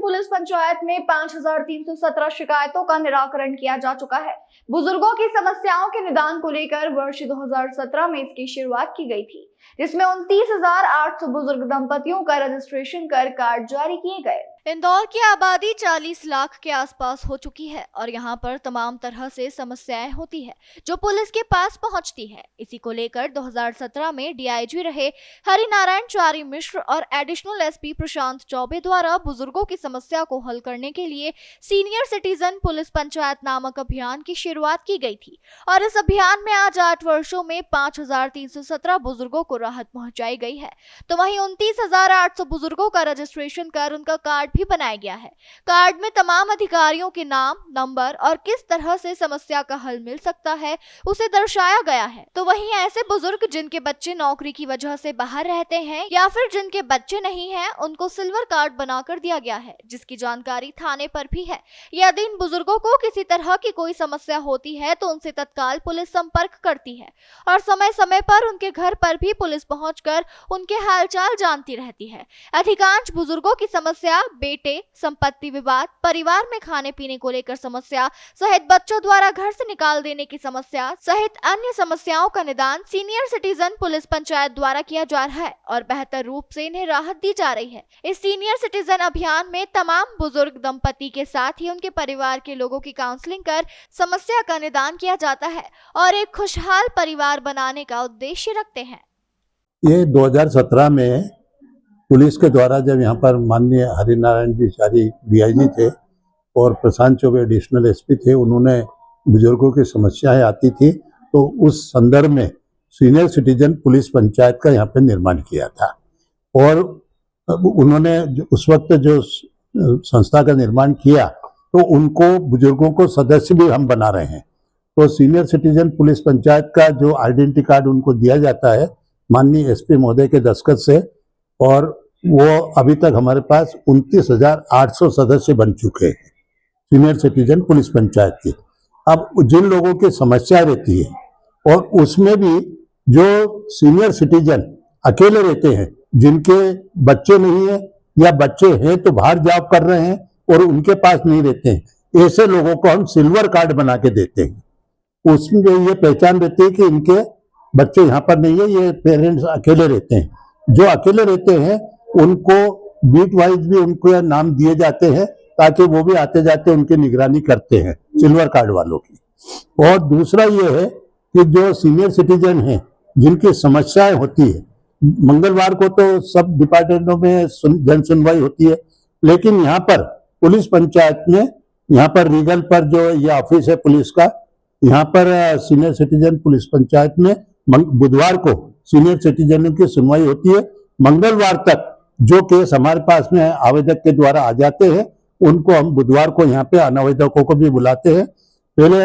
Police panchayat में 5317 शिकायतों का निराकरण किया जा चुका है। बुजुर्गों की समस्याओं के निदान को लेकर वर्ष 2017 में इसकी शुरुआत की गई थी, जिसमें 29,800 बुजुर्ग दंपतियों का रजिस्ट्रेशन कर कार्ड जारी किए गए। इंदौर की आबादी 40 लाख के आसपास हो चुकी है और यहाँ पर तमाम तरह से समस्याएं होती है जो पुलिस के पास पहुँचती है। इसी को लेकर 2017 में डीआईजी रहे हरिनारायण चारी मिश्र और एडिशनल एसपी प्रशांत चौबे द्वारा बुजुर्गों की समस्या को हल करने के लिए सीनियर सिटीजन पुलिस पंचायत नामक अभियान की शुरुआत की गई थी और इस अभियान में आज 8 वर्षों में 5317 बुजुर्गों को राहत पहुंचाई गई है। तो वहीं 29,800 बुजुर्गों का रजिस्ट्रेशन कर उनका कार्ड भी बनाया गया है। कार्ड में तमाम अधिकारियों के नाम, नंबर और किस तरह से समस्या का हल मिल सकता है उसे दर्शाया गया है। तो वहीं ऐसे बुजुर्ग जिनके बच्चे नौकरी की वजह से बाहर रहते हैं या फिर जिनके बच्चे नहीं हैं, उनको सिल्वर कार्ड बनाकर दिया गया है, जिसकी जानकारी थाने पर भी है। यदि इन बुजुर्गों को किसी तरह की कोई समस्या होती है तो उनसे तत्काल पुलिस संपर्क करती है और समय समय पर उनके घर पर भी पुलिस पहुंचकर उनके हालचाल जानती रहती है। अधिकांश बुजुर्गों की समस्या बेटे, संपत्ति विवाद, परिवार में खाने पीने को लेकर समस्या सहित बच्चों द्वारा घर से निकाल देने की समस्या सहित अन्य समस्याओं का निदान सीनियर सिटीजन पुलिस पंचायत द्वारा किया जा रहा है और बेहतर रूप से इन्हें राहत दी जा रही है। इस सीनियर सिटीजन अभियान में तमाम बुजुर्ग दंपति के साथ ही उनके परिवार के लोगों की काउंसलिंग कर समस्या का निदान किया जाता है और एक खुशहाल परिवार बनाने का उद्देश्य रखते हैं। ये 2017 में पुलिस के द्वारा जब यहाँ पर माननीय हरिनारायण जी चारी डीआईजी थे और प्रशांत चौबे एडिशनल एसपी थे, उन्होंने बुजुर्गों की समस्याएं आती थी तो उस संदर्भ में सीनियर सिटीजन पुलिस पंचायत का यहाँ पे निर्माण किया था और उन्होंने उस वक्त जो संस्था का निर्माण किया तो उनको बुजुर्गों को सदस्य भी हम बना रहे हैं। तो सीनियर सिटीजन पुलिस पंचायत का जो आइडेंटिटी कार्ड उनको दिया जाता है माननीय एसपी महोदय के दस्तखत से, और वो अभी तक हमारे पास 29,800 सदस्य बन चुके हैं सीनियर सिटीजन पुलिस पंचायत की। अब जिन लोगों की समस्या रहती है और उसमें भी जो सीनियर सिटीजन अकेले रहते हैं, जिनके बच्चे नहीं है या बच्चे हैं तो बाहर जॉब कर रहे हैं और उनके पास नहीं रहते हैं, ऐसे लोगों को हम सिल्वर कार्ड बना के देते हैं। उसमें ये पहचान रहती है कि इनके बच्चे यहाँ पर नहीं है, ये पेरेंट्स अकेले रहते हैं। जो अकेले रहते हैं उनको बीट वाइज भी उनको नाम दिए जाते हैं ताकि वो भी आते जाते उनकी निगरानी करते हैं सिल्वर कार्ड वालों की। और दूसरा ये है कि जो सीनियर सिटीजन हैं जिनकी समस्याएं होती है, मंगलवार को तो सब डिपार्टमेंटों में जन सुनवाई होती है, लेकिन यहाँ पर पुलिस पंचायत में, यहाँ पर रीगल पर जो ये ऑफिस है पुलिस का, यहाँ पर सीनियर सिटीजन पुलिस पंचायत में बुधवार को सीनियर सिटीजनों की सुनवाई होती है। मंगलवार तक जो केस हमारे पास में आवेदक के द्वारा आ जाते हैं उनको हम बुधवार को यहाँ पे अनावेदकों को भी बुलाते हैं। पहले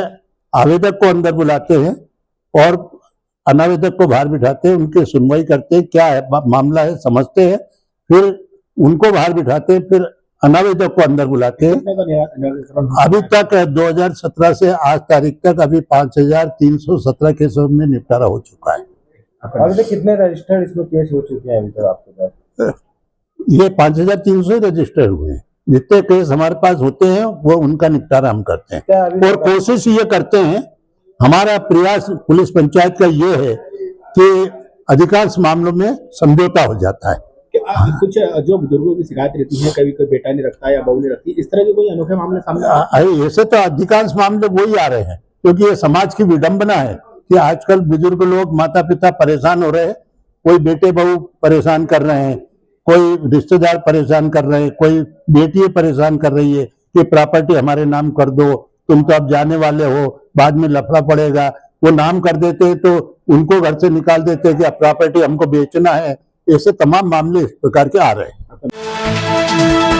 आवेदक को अंदर बुलाते हैं और अनावेदक को बाहर बिठाते हैं, उनकी सुनवाई करते हैं, क्या है मामला है समझते हैं, फिर उनको बाहर बिठाते हैं, फिर अनावेदक को अंदर बुलाते हैं। अभी तक 2017 से आज तारीख तक अभी 5,317 केसों में निपटारा हो चुका है। अभी तक कितने रजिस्टर्ड इसमें केस हो चुके हैं अभी तक आपके पास? ये 5,300 रजिस्टर हुए हैं। जितने केस हमारे पास होते हैं वो उनका निपटारा हम करते हैं और कोशिश ये करते हैं, हमारा प्रयास पुलिस पंचायत का ये है कि अधिकांश मामलों में समझौता हो जाता है। कुछ जो बुजुर्गों की शिकायत रहती है, कभी कोई बेटा नहीं रखता या बहू नहीं रखती, इस तरह के कोई अनोखे मामले सामने? ऐसे तो अधिकांश मामले वही आ रहे हैं क्योंकि ये समाज की विडंबना है कि आजकल बुजुर्ग लोग, माता पिता परेशान हो रहे हैं, कोई बेटे बहू परेशान कर रहे हैं, कोई रिश्तेदार परेशान कर रहे हैं, कोई बेटी परेशान कर रही है कि प्रॉपर्टी हमारे नाम कर दो, तुम तो अब जाने वाले हो, बाद में लफड़ा पड़ेगा। वो नाम कर देते हैं तो उनको घर से निकाल देते हैं कि अब प्रॉपर्टी हमको बेचना है। ऐसे तमाम मामले इस प्रकार के आ रहे हैं।